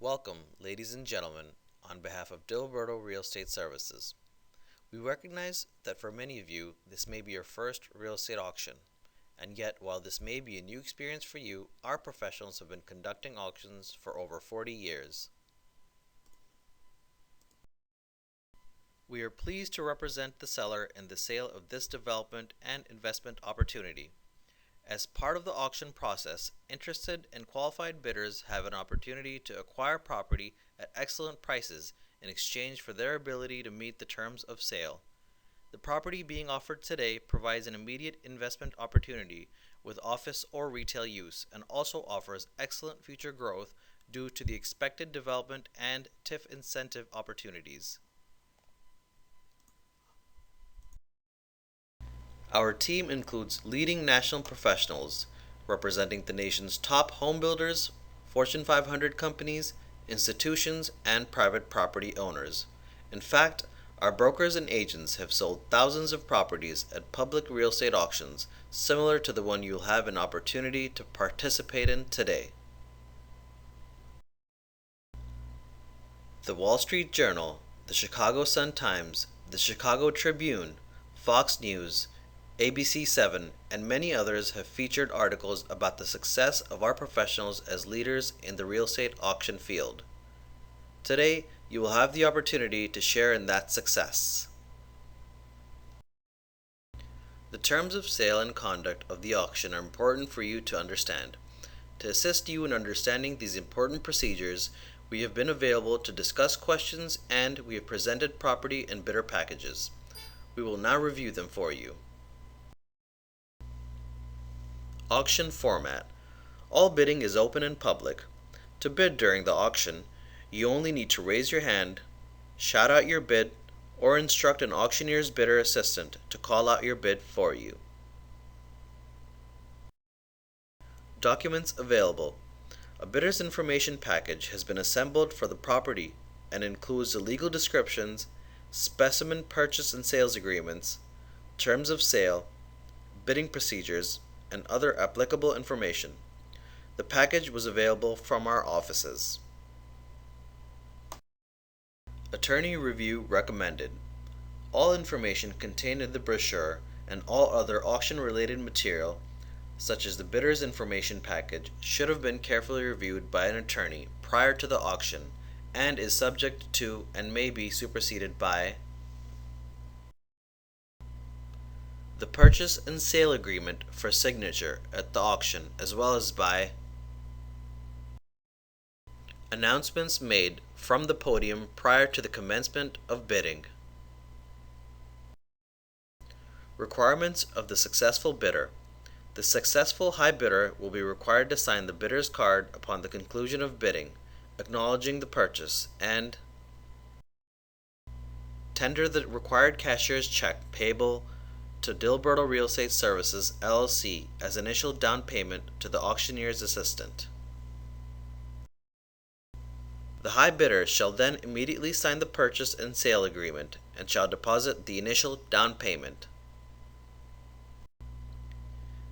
Welcome, ladies and gentlemen, on behalf of Diliberto Real Estate Services. We recognize that for many of you, this may be your first real estate auction. And yet, while this may be a new experience for you, our professionals have been conducting auctions for over 40 years. We are pleased to represent the seller in the sale of this development and investment opportunity. As part of the auction process, interested and qualified bidders have an opportunity to acquire property at excellent prices in exchange for their ability to meet the terms of sale. The property being offered today provides an immediate investment opportunity with office or retail use and also offers excellent future growth due to the expected development and TIF incentive opportunities. Our team includes leading national professionals representing the nation's top home builders, Fortune 500 companies, institutions, and private property owners. In fact, our brokers and agents have sold thousands of properties at public real estate auctions similar to the one you'll have an opportunity to participate in today. The Wall Street Journal, the Chicago Sun-Times, the Chicago Tribune, Fox News, ABC7, and many others have featured articles about the success of our professionals as leaders in the real estate auction field. Today, you will have the opportunity to share in that success. The terms of sale and conduct of the auction are important for you to understand. To assist you in understanding these important procedures, we have been available to discuss questions and we have presented property and bidder packages. We will now review them for you. Auction format. All bidding is open and public. To bid during the auction, you only need to raise your hand, shout out your bid, or instruct an auctioneer's bidder assistant to call out your bid for you. Documents available. A bidder's information package has been assembled for the property and includes the legal descriptions, specimen purchase and sales agreements, terms of sale, bidding procedures, and other applicable information. The package was available from our offices. Attorney review recommended. All information contained in the brochure and all other auction-related material, such as the bidder's information package, should have been carefully reviewed by an attorney prior to the auction and is subject to and may be superseded by the purchase and sale agreement for signature at the auction, as well as by announcements made from the podium prior to the commencement of bidding. Requirements of the successful bidder. The successful high bidder will be required to sign the bidder's card upon the conclusion of bidding, acknowledging the purchase, and tender the required cashier's check payable to Diliberto Real Estate Services, LLC as initial down payment to the auctioneer's assistant. The high bidder shall then immediately sign the purchase and sale agreement and shall deposit the initial down payment.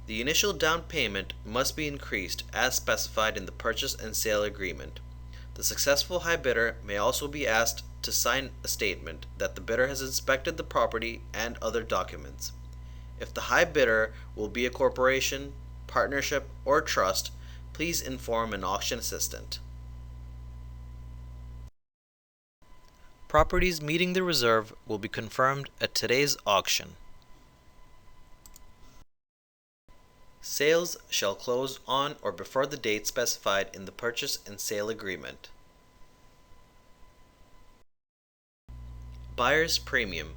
The initial down payment must be increased as specified in the purchase and sale agreement. The successful high bidder may also be asked to sign a statement that the bidder has inspected the property and other documents. If the high bidder will be a corporation, partnership, or trust, please inform an auction assistant. Properties meeting the reserve will be confirmed at today's auction. Sales shall close on or before the date specified in the purchase and sale agreement. Buyer's premium.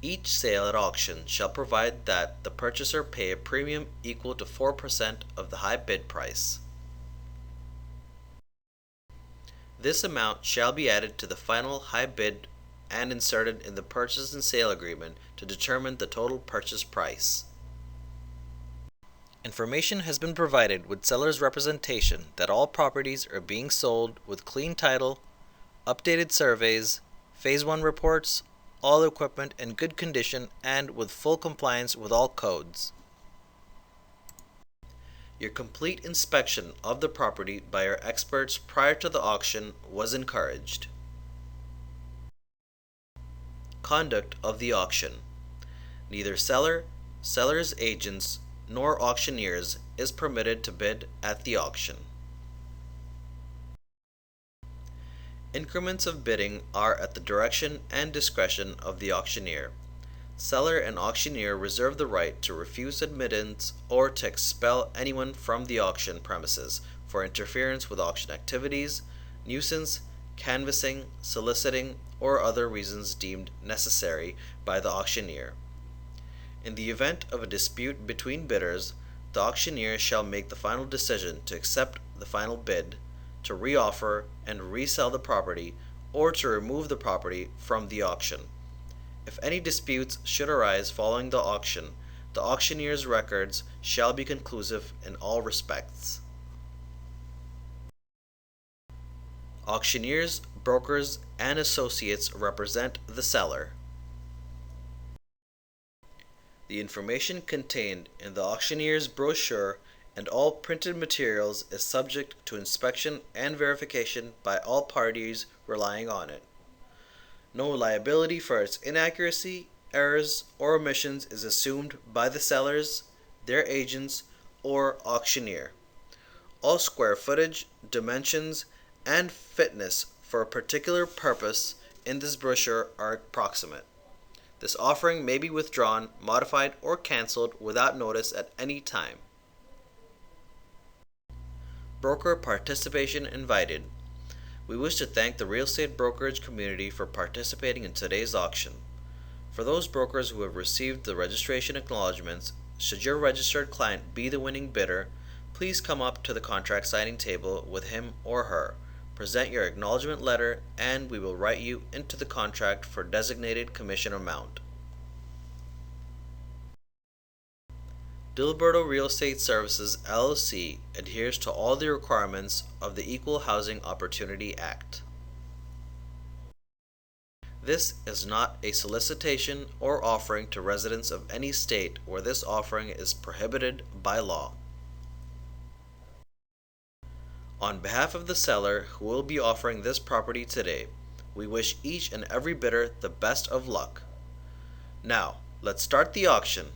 Each sale at auction shall provide that the purchaser pay a premium equal to 4% of the high bid price. This amount shall be added to the final high bid and inserted in the purchase and sale agreement to determine the total purchase price. Information has been provided with seller's representation that all properties are being sold with clean title, updated surveys, Phase 1 reports, all equipment in good condition and with full compliance with all codes. Your complete inspection of the property by our experts prior to the auction was encouraged. Conduct of the auction. Neither seller, seller's agents, nor auctioneers is permitted to bid at the auction. Increments of bidding are at the direction and discretion of the auctioneer. Seller and auctioneer reserve the right to refuse admittance or to expel anyone from the auction premises for interference with auction activities, nuisance, canvassing, soliciting, or other reasons deemed necessary by the auctioneer. In the event of a dispute between bidders, the auctioneer shall make the final decision to accept the final bid, to reoffer and resell the property, or to remove the property from the auction. If any disputes should arise following the auction, the auctioneer's records shall be conclusive in all respects. Auctioneers, brokers, and associates represent the seller. The information contained in the auctioneer's brochure and all printed materials is subject to inspection and verification by all parties relying on it. No liability for its inaccuracy, errors, or omissions is assumed by the sellers, their agents, or auctioneer. All square footage, dimensions, and fitness for a particular purpose in this brochure are approximate. This offering may be withdrawn, modified, or canceled without notice at any time. Broker participation invited. We wish to thank the real estate brokerage community for participating in today's auction. For those brokers who have received the registration acknowledgments, should your registered client be the winning bidder, please come up to the contract signing table with him or her. Present your acknowledgement letter and we will write you into the contract for designated commission amount. Diliberto Real Estate Services LLC adheres to all the requirements of the Equal Housing Opportunity Act. This is not a solicitation or offering to residents of any state where this offering is prohibited by law. On behalf of the seller who will be offering this property today, we wish each and every bidder the best of luck. Now, let's start the auction.